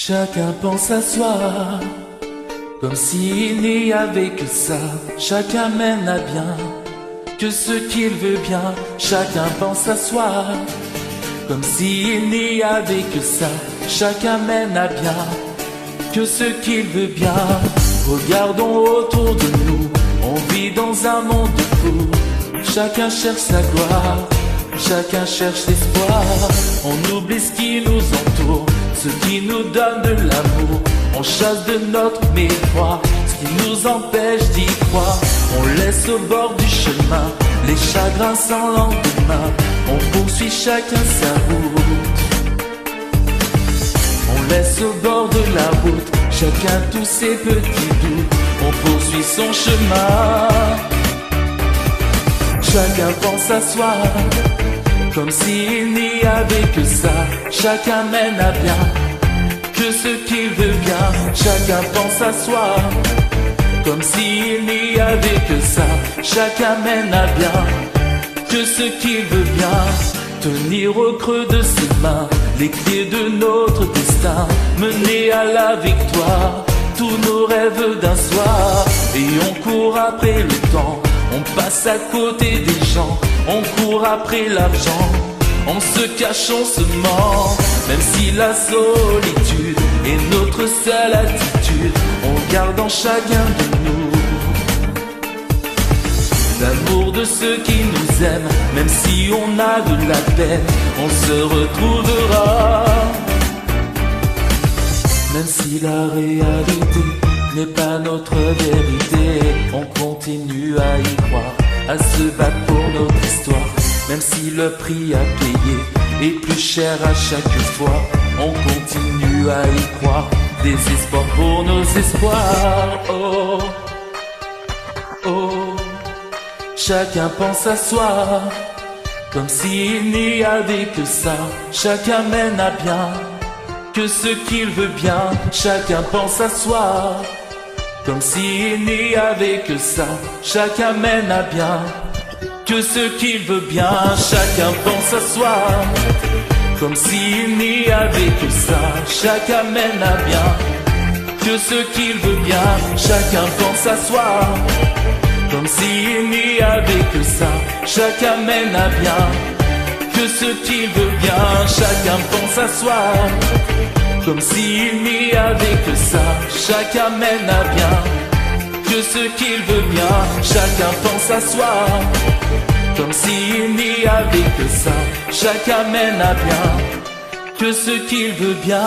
Chacun pense à soi, comme s'il n'y avait que ça. Chacun mène à bien que ce qu'il veut bien. Chacun pense à soi, comme s'il n'y avait que ça. Chacun mène à bien que ce qu'il veut bien. Regardons autour de nous, on vit dans un monde fou. Chacun cherche sa gloire, chacun cherche l'espoir. On oublie ce qui nous entoure, ce qui nous donne de l'amour. On chasse de notre mémoire ce qui nous empêche d'y croire. On laisse au bord du chemin les chagrins sans lendemain. On poursuit chacun sa route. On laisse au bord de la route chacun tous ses petits doutes. On poursuit son chemin. Chacun pense à soi, comme s'il n'y avait que ça. Chacun mène à bien que ce qu'il veut bien. Chacun pense à soi, comme s'il n'y avait que ça. Chacun mène à bien que ce qu'il veut bien. Tenir au creux de ses mains les clés de notre destin. Mener à la victoire tous nos rêves d'un soir. Et on court après le temps, on passe à côté des gens. On court après l'argent, on se cache, on se ment. Même si la solitude est notre seule attitude, on garde en chacun de nous l'amour de ceux qui nous aiment. Même si on a de la peine, on se retrouvera. Même si la réalité n'est pas notre vérité, on continue à y croire, à se battre pour notre histoire. Même si le prix à payer est plus cher à chaque fois, on continue à y croire. Des espoirs pour nos espoirs. Oh, oh. Chacun pense à soi, comme s'il n'y avait que ça. Chacun mène à bien que ce qu'il veut bien. Chacun pense à soi, comme s'il n'y avait que ça. Chacun mène à bien que ce qu'il veut bien. Chacun pense à soi, comme s'il n'y avait que ça. Chacun mène à bien que ce qu'il veut bien. Chacun pense à soi, comme s'il n'y avait que ça. Chacun mène à bien que ce qu'il veut bien. Chacun pense à soi, comme s'il n'y avait que ça. Chacun mène à bien que ce qu'il veut bien. Chacun pense à soi, comme s'il n'y avait que ça. Chacun mène à bien que ce qu'il veut bien.